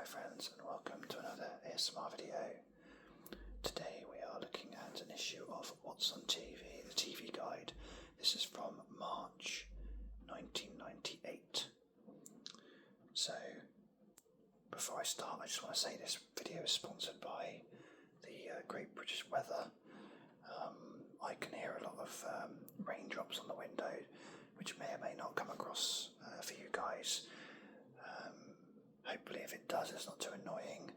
friends, and welcome to another ASMR video. Today we are looking at an issue of What's on TV, the TV Guide. This is from March 1998. So, before I start, I just want to say this video is sponsored by the Great British Weather. I can hear a lot of raindrops on the window, which may or may not come across for you guys. Hopefully if it does, it's not too annoying,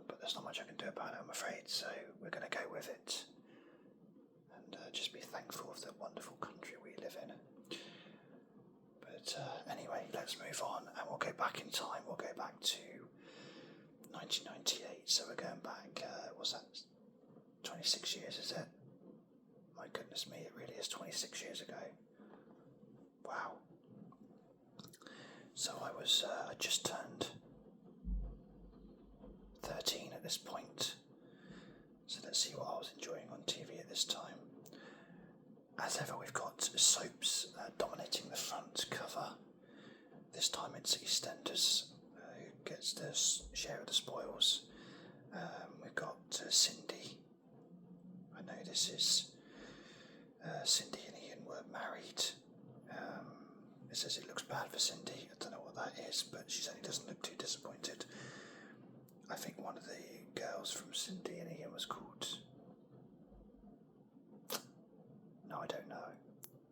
but there's not much I can do about it, I'm afraid, so we're going to go with it and just be thankful of the wonderful country we live in. But anyway, let's move on, and we'll go back in time. We'll go back to 1998, so we're going back, what's that, 26 years, is it? My goodness me, it really is 26 years ago. Wow. So I just turned 13 at this point. So let's see what I was enjoying on TV at this time. As ever, we've got soaps dominating the front cover. This time it's EastEnders who gets the share of the spoils. We've got Cindy. I know this is Cindy and Ian were married. It says it looks bad for Cindy. I don't know what that is, but she certainly doesn't look too disappointed. I think one of the girls from Cindy and Ian was called... No, I don't know.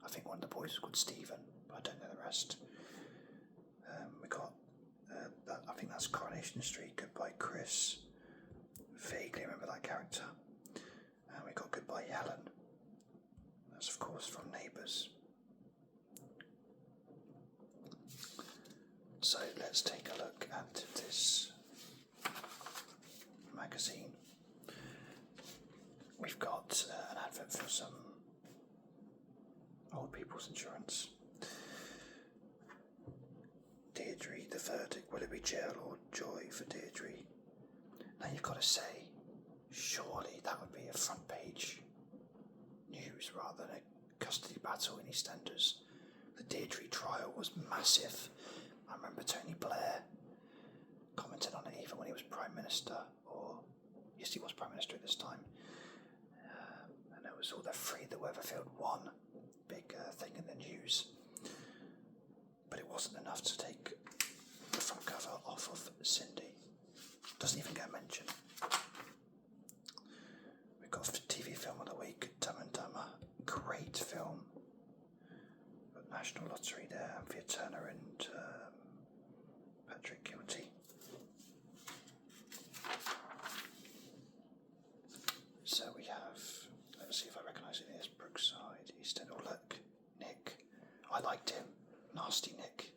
I think one of the boys was called Stephen, but I don't know the rest. We got, I think that's Coronation Street, Goodbye Chris. Vaguely remember that character. And we got Goodbye Helen. That's of course from Neighbours. So let's take a look at this magazine. We've got an advert for some old people's insurance. Deirdre, the verdict, will it be jail or joy for Deirdre? Now you've got to say, surely that would be a front page news rather than a custody battle in EastEnders. The Deirdre trial was massive. I remember Tony Blair commented on it even when he was Prime Minister, or yes, he was Prime Minister at this time. And it was all the Free the Weatherfield one big thing in the news. But it wasn't enough to take the front cover off of Cindy. Doesn't even get a mention. We've got TV Film of the Week, Dumb and Dumber. Great film. Got National Lottery there, Anthea Turner and Patrick Kilty. So we have, let's see if I recognise it as Brookside, EastEnders. Oh look, Nick. I liked him. Nasty Nick.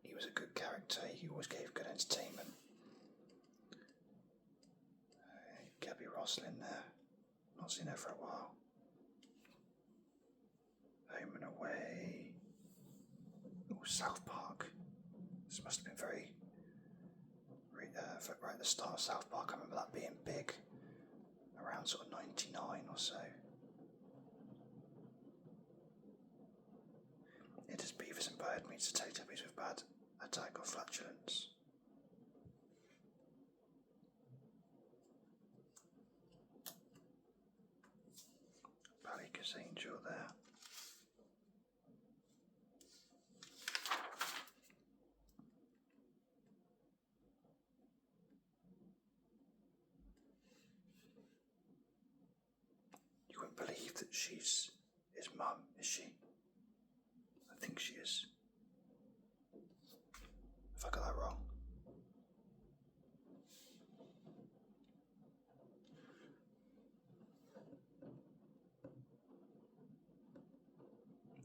He was a good character. He always gave good entertainment. Gabby Roslin there. Not seen her for a while. Home and Away. Oh, South Park. This must have been very right at the start of South Park. I remember that being big around sort of 99 or so. It is Beavis and Bird meets the Teletubbies with bad attack or flatulence. Ballycus Angel there. You wouldn't believe that she's his mum, is she? I think she is. Have I got that wrong?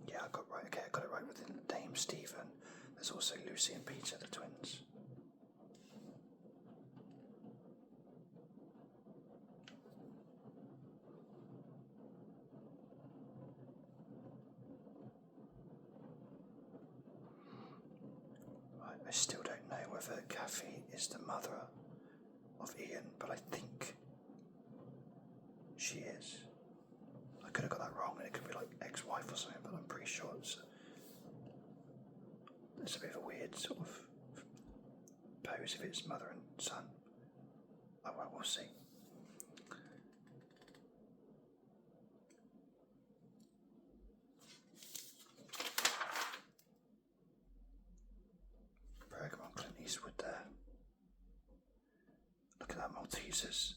Yeah, I got right. Okay, I got it right with Dame Stephen. There's also Lucy and Peter, the twins. I still don't know whether Kathy is the mother of Ian, but I think she is. I could have got that wrong, and it could be like ex-wife or something, but I'm pretty sure it's a bit of a weird sort of suppose if it's mother and son. Oh well, we'll see. Bergman, Clint Eastwood there. Look at that Maltesers.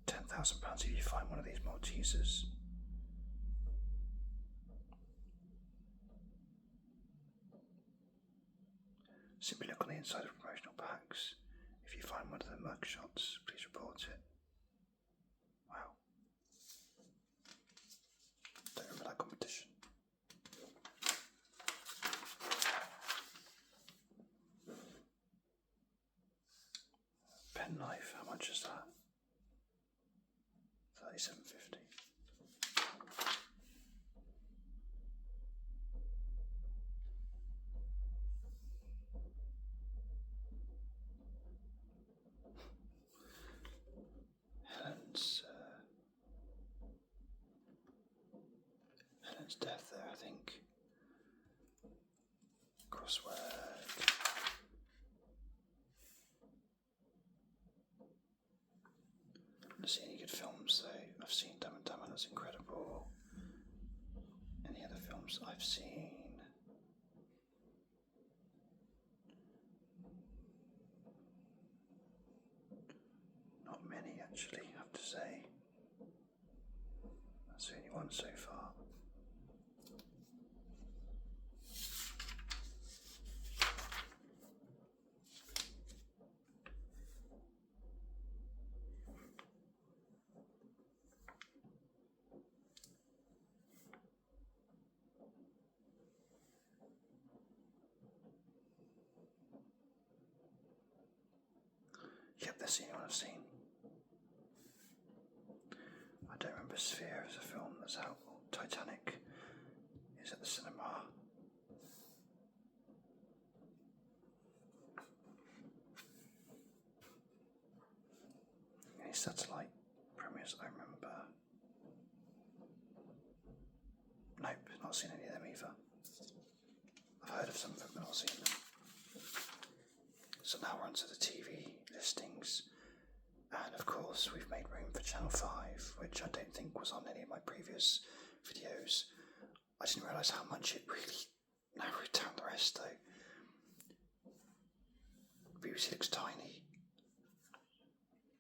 £10,000 if you find one of these Maltesers. Simply look on the inside of promotional packs. If you find one of the mug shots, please report it. Wow. Don't remember that competition. Penknife, how much is that? £37.50. Helen's death there, I think. Crossword. I haven't seen any good films though. I've seen Dumb and Dumber, that's incredible. Any other films I've seen? Not many actually, I have to say. That's the only one so far. Yep, that's the only one I've seen. I don't remember Sphere as a film that's out. Titanic is at the cinema. Any satellite premieres I remember? Nope, not seen any of them either. I've heard of some of them, but not seen them. So now we're onto the TV listings. And of course, we've made room for Channel 5, which I don't think was on any of my previous videos. I didn't realise how much it really narrowed down the rest, though. BBC looks tiny.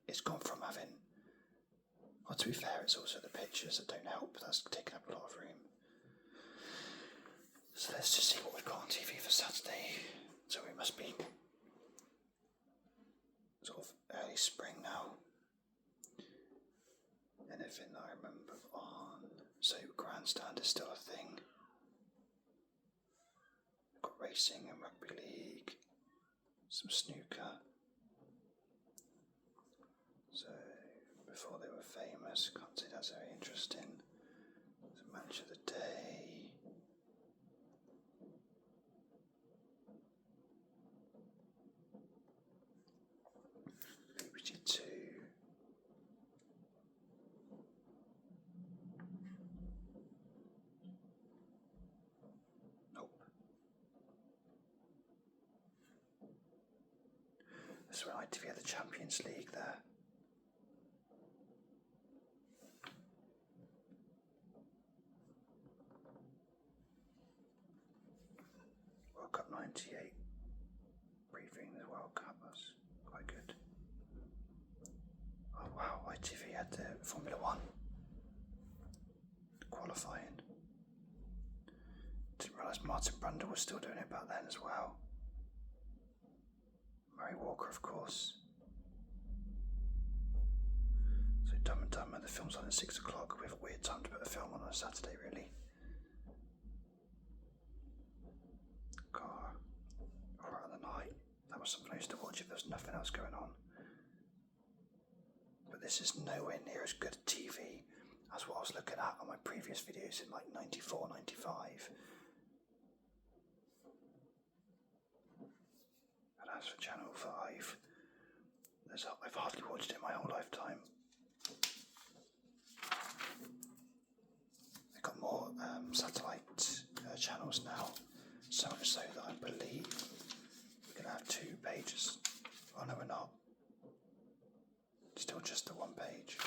It's gone from having... Well, to be fair, it's also the pictures that don't help. That's taken up a lot of room. So let's just see what we've got on TV for Saturday. So we must be sort of early spring now. Anything that I remember on. So Grandstand is still a thing. We've got racing and rugby league. Some snooker. So before they were famous, can't say that's very interesting. There's a match of the day. BBC Two. Nope. That's where ITV had the Champions League there. World Cup 98. Briefing the World Cup was quite good. Oh wow, ITV had the Formula 1 qualifying. Didn't realise Martin Brundle was still doing it back then as well. Murray Walker, of course. So Dumb and Dumber, the film's on at 6 o'clock. We have a weird time to put a film on a Saturday, really. Car, Horror of the Night. That was something I used to watch if there's nothing else going on. But this is nowhere near as good TV as what I was looking at on my previous videos in like 94, 95. And as for Channel 5, I've hardly watched it my whole lifetime. They've got more satellite channels now, so much so that I believe we're going to have 2 pages. Oh no, or just the one page?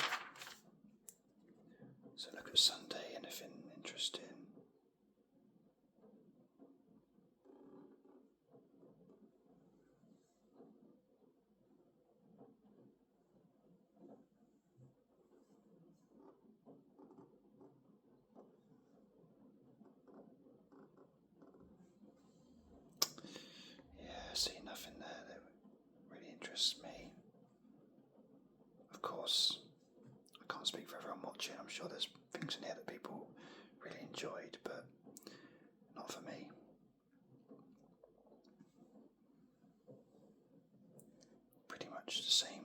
So look at Sunday, anything interesting? Yeah, see nothing there that really interests me. Of course, I can't speak for everyone watching. I'm sure there's things in here that people really enjoyed, but not for me. Pretty much the same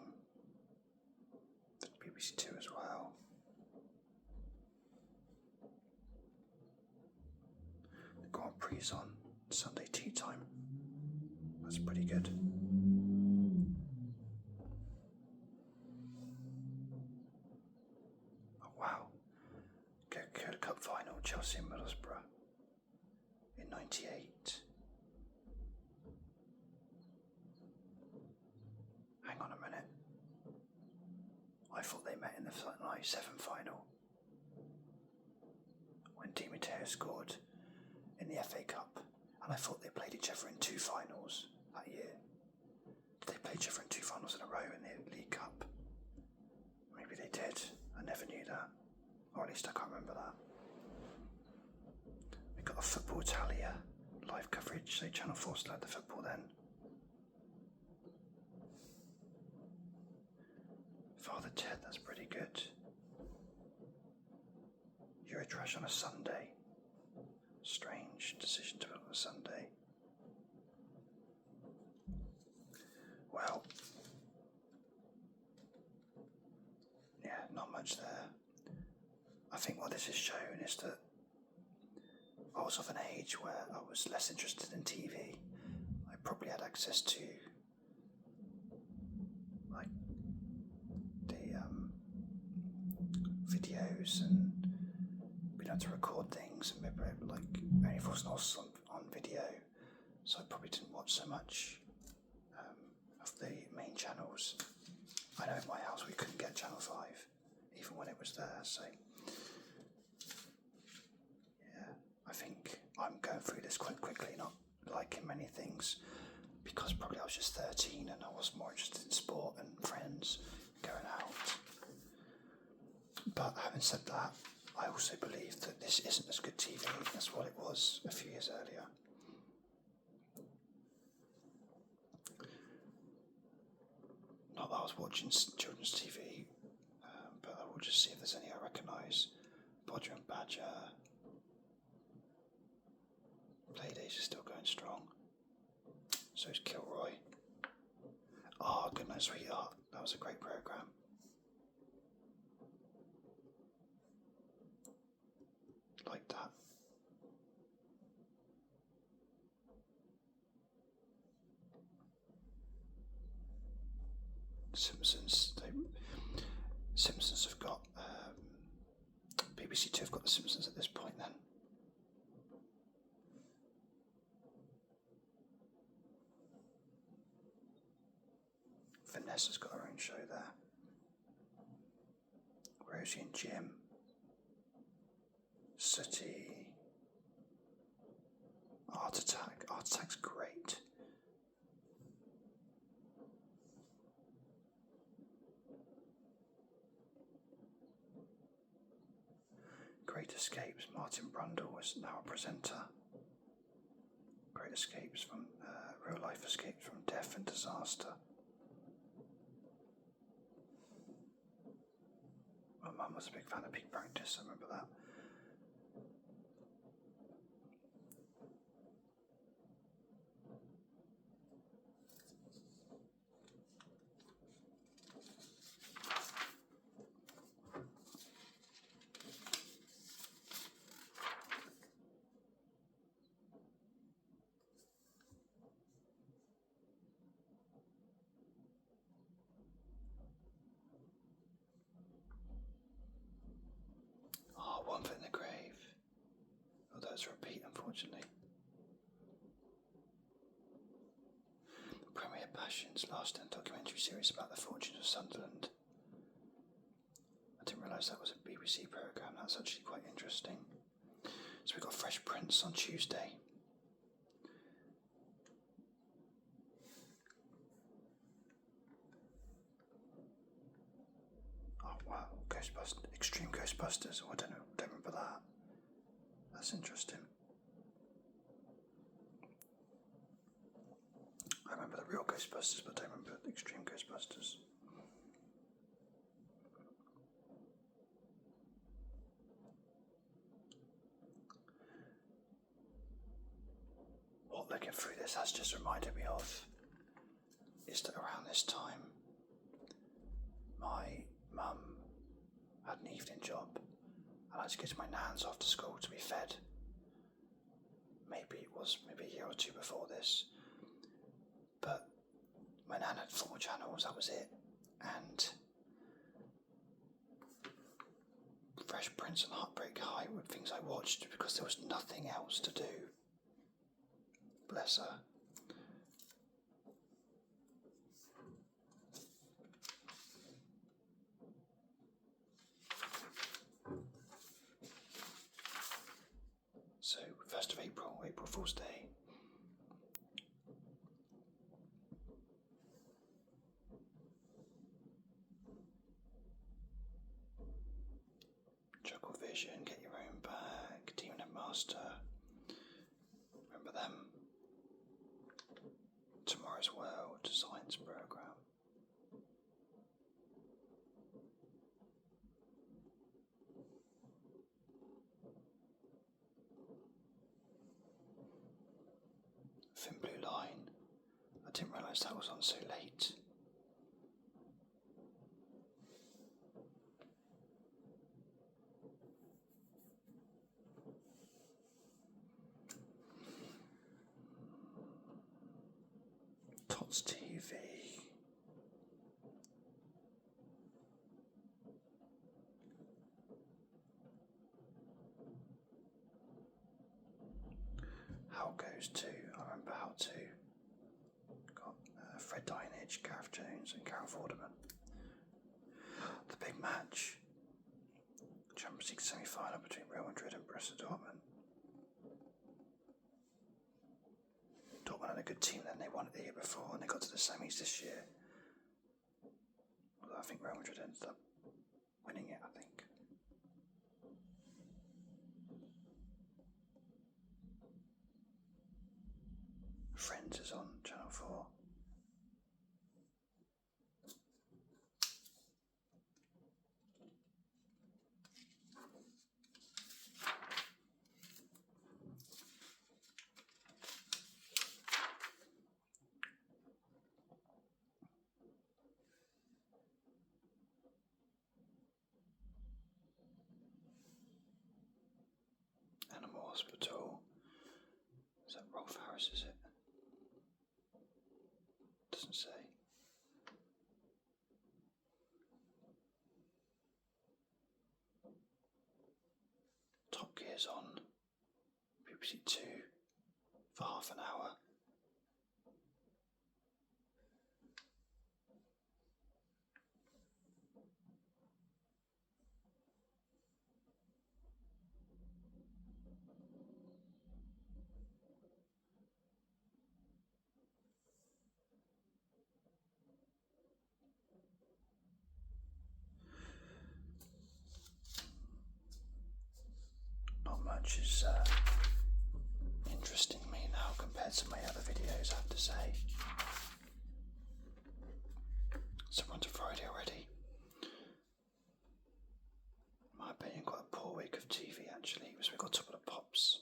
for BBC Two as well. The Grand Prix on Sunday tea time. That's pretty good. Oh wow. Coca-Cola Cup final, Chelsea and Middlesbrough in '98. Hang on a minute. I thought they met in the '97 final when Di Matteo scored in the FA Cup, and I thought they played each other in two finals that year. Did they play each other in two finals in a row in the League Cup? Maybe they did. I never knew that, or at least I can't remember that. We got a Football Italia live coverage, so Channel 4 still had the football then. Father Ted, that's pretty good. Eurotrash on a Sunday. Strange decision to put on a Sunday. Well, yeah, not much there. I think what this is showing is that I was of an age where I was less interested in TV. I probably had access to like the videos and being able to record things, and maybe like only if it wasn't also on video, so I probably didn't watch so much of the main channels. I know in my house we couldn't get Channel 5 even when it was there, so yeah, I think I'm going through this quite quickly, not liking many things, because probably I was just 13 and I was more interested in sport and friends going out. But having said that, I also believe that this isn't as good TV as what it was a few years earlier. Not that I was watching children's TV, but I will just see if there's any I recognise. Bodger and Badger. Playdays is still going strong. So is Kilroy. Oh, Goodnight Sweetheart. That was a great programme. Like that. Simpsons have got BBC Two have got the Simpsons at this point then. Vanessa's got her own show there. Rosie and Jim. Sooty. Art Attack. Art Attack's great. Great Escapes. Martin Brundle is now a presenter. Great Escapes from Real Life Escapes from Death and Disaster. My mum was a big fan of Peak Practice, I remember that. One Foot in the Grave. Oh, those repeat, unfortunately. Premier Passions, last documentary series about the fortunes of Sunderland. I didn't realise that was a BBC programme. That's actually quite interesting. So we've got Fresh Prince on Tuesday. Oh wow, Extreme Ghostbusters. Oh, I don't remember that. That's interesting. I remember the real Ghostbusters, but I don't remember the Extreme Ghostbusters. What looking through this has just reminded me of is that around this time, my mum had an evening job, and I had to go to my nan's after school to be fed. Maybe it was maybe a year or two before this, but my nan had 4 channels, that was it, and Fresh Prince and Heartbreak High were things I watched because there was nothing else to do. Bless her. So, 1st of April, April Fool's Day. Chuckle Vision, Get Your Own Bag, Demon and Master. Remember them? Tomorrow's World, Science Programme. Thin Blue Line. I didn't realise that was on so late. Tots TV. How Goes To. I remember How To. Got Fred Dinage, Gareth Jones, and Carol Vorderman. The big match. Champions League semi-final between Real Madrid and Borussia Dortmund. Dortmund had a good team then, they won it the year before and they got to the semis this year. Although I think Real Madrid ended up winning it, I think. Friends is on Channel 4. Animal Hospital. Is that Rolf Harris, is it? Doesn't say. Top Gear's on BBC 2 for half an hour. Not much is interesting me now compared to my other videos, I have to say. So we're on to Friday already. In my opinion, quite a poor week of TV actually. So we got Top of the Pops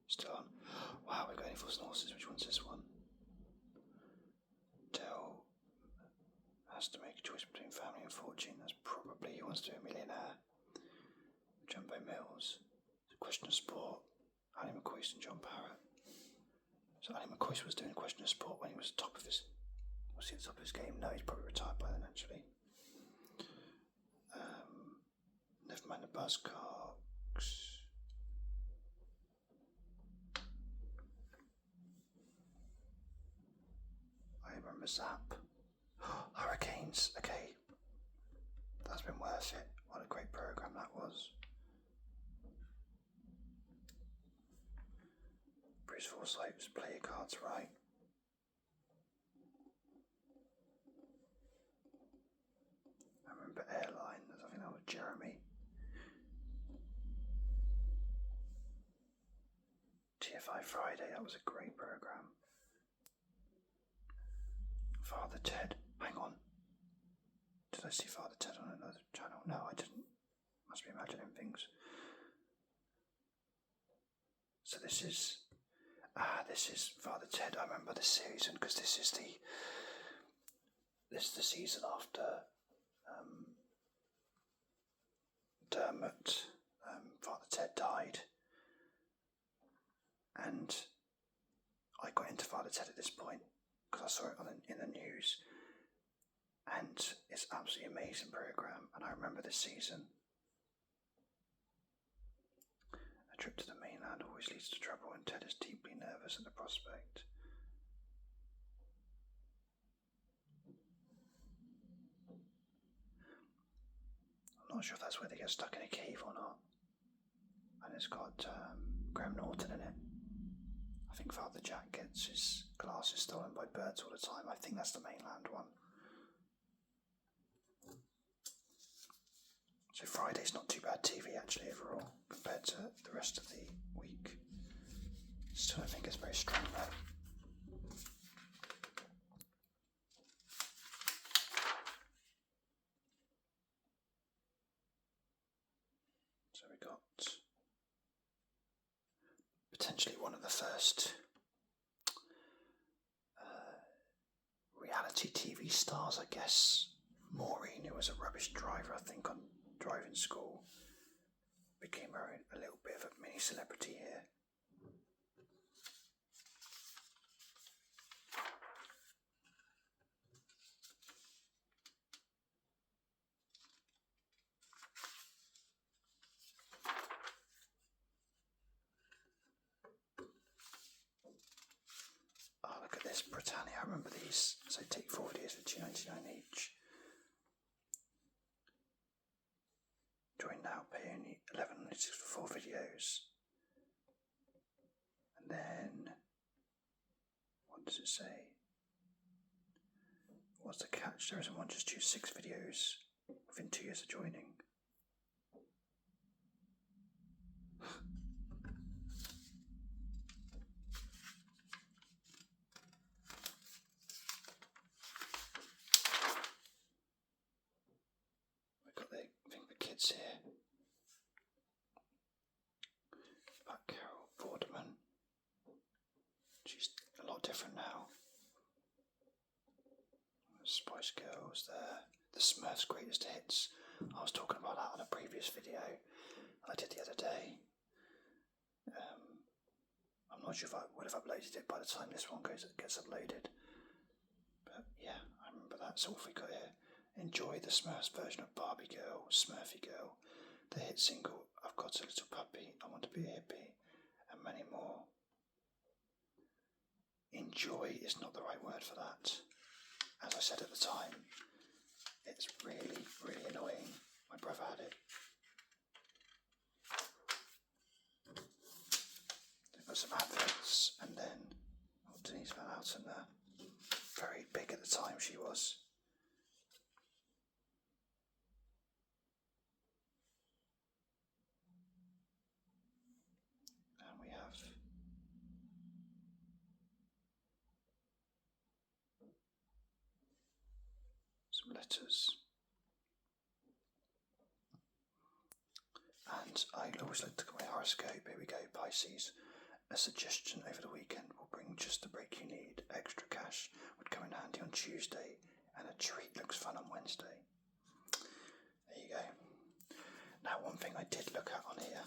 still on. Wow, we've got Any Fools and Horses. Which one's this one? Dell has to make a choice between family and fortune. That's probably He Wants to Be a Millionaire. Jumbo Mills. The Question of Sport. Ali McCoist and John Parrott. So Ali McCoist was doing Question of Sport when he was top of his. Was he at the top of his game? No, he's probably retired by then actually. Never mind the Buzzcocks. I remember Zap. Hurricanes. Okay, that's been worth it. What a great programme that was. Bruce Forsyth's Play Your Cards Right. I remember Airline, I think that was Jeremy. TFI Friday, that was a great programme. Father Ted, hang on. Did I see Father Ted on another channel? No, I didn't. Must be imagining things. So this is Father Ted. I remember this season because this is the season after Dermot, Father Ted died, and I got into Father Ted at this point because I saw it in the news, and it's absolutely amazing programme. And I remember this season. A trip to the mainland always leads to trouble, and Ted is deeply nervous at the prospect. I'm not sure if that's where they get stuck in a cave or not. And it's got Graham Norton in it. I think Father Jack gets his glasses stolen by birds all the time. I think that's the mainland one. So Friday's not too bad TV actually overall compared to the rest of the week. Still don't think it's very strong though. So we got potentially one of the first reality TV stars, I guess. Maureen, who was a rubbish driver, I think, on driving school, became a little bit of a mini celebrity here. Oh, look at this, Britannia. I remember these. So take 4 videos for $2.99 each. Join now, pay only $11.96 for 4 videos. And then, what does it say? What's the catch? There isn't one, just choose 6 videos within 2 years of joining. We've got the thing for kids here. About Carol Vorderman. She's a lot different now. Spice Girls there. The Smurfs Greatest Hits. I was talking about that on a previous video I did the other day. I'm not sure if I would have uploaded it by the time this one gets uploaded. But yeah, I remember that. So what have we got here? Enjoy the Smurfs version of Barbie Girl, Smurfy Girl, the hit single I've Got a Little Puppy, I Want to Be a Hippie, and many more. Enjoy is not the right word for that. As I said at the time, it's really, really annoying. My brother had it. They've got some adverts, and then Denise Van Houten there. Very big at the time she was. And we have some letters. And I always like to look at my horoscope. Here we go, Pisces. A suggestion over the weekend will bring just the break you need. Extra cash would come in handy on Tuesday, and a treat looks fun on Wednesday. There you go. Now, one thing I did look at on here.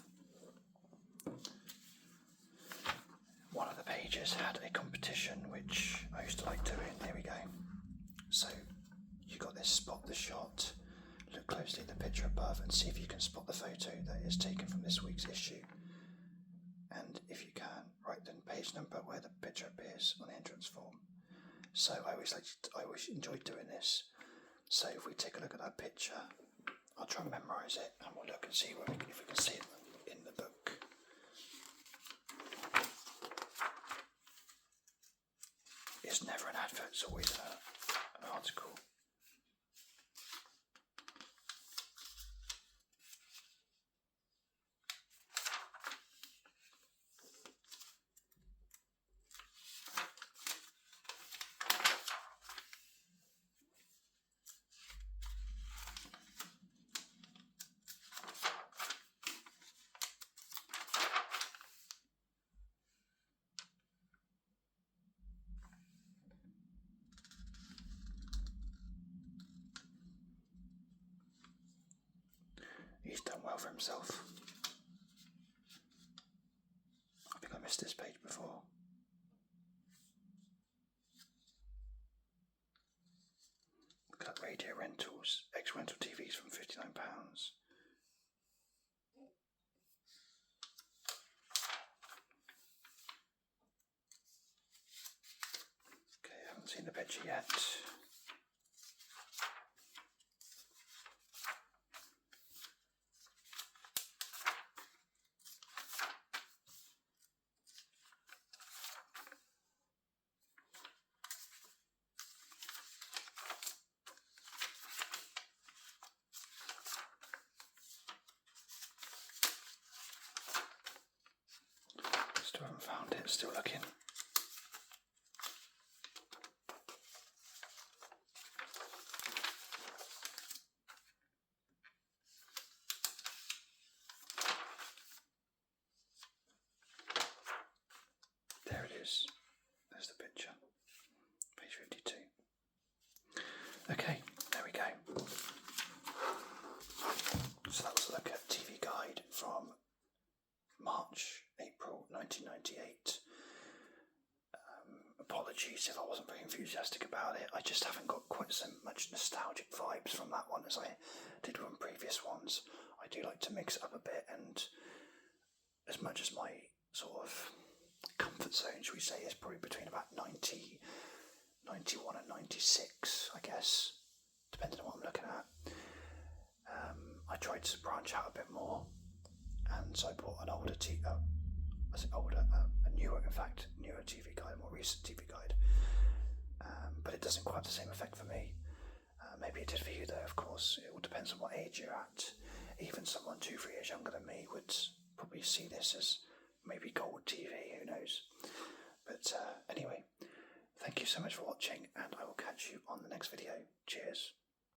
One of the pages had a competition which I used to like doing. Here we go. So you got this spot the shot. Look closely at the picture above and see if you can spot the photo that is taken from this week's issue. And if you can, write the page number where the picture appears on the entrance form. So I always enjoyed doing this. So if we take a look at that picture, I'll try and memorise it, and we'll look and see if we can see it in the book. It's never an advert, it's always an article. He's done well for himself. I think I missed this page before. Look at radio rentals, ex-rental TVs from £59. Okay, I haven't seen the picture yet. Still haven't found it, still looking. There it is. There's the picture. Page 52. Okay, there we go. So that was a look at TV Guide from March, April 1998. Apologies if I wasn't very enthusiastic about it. I just haven't got quite so much nostalgic vibes from that one as I did from previous ones. I do like to mix it up a bit, and as much as my sort of comfort zone, should we say, is probably between about 90, 91 and 96, I guess, depending on what I'm looking at. I tried to branch out a bit more, and so I bought an older newer TV Guide, more recent TV Guide, but it doesn't quite have the same effect for me. Maybe it did for you though, of course. It all depends on what age you're at. Even someone 2-3 years younger than me would probably see this as maybe gold TV, who knows. But anyway, thank you so much for watching, and I will catch you on the next video. Cheers.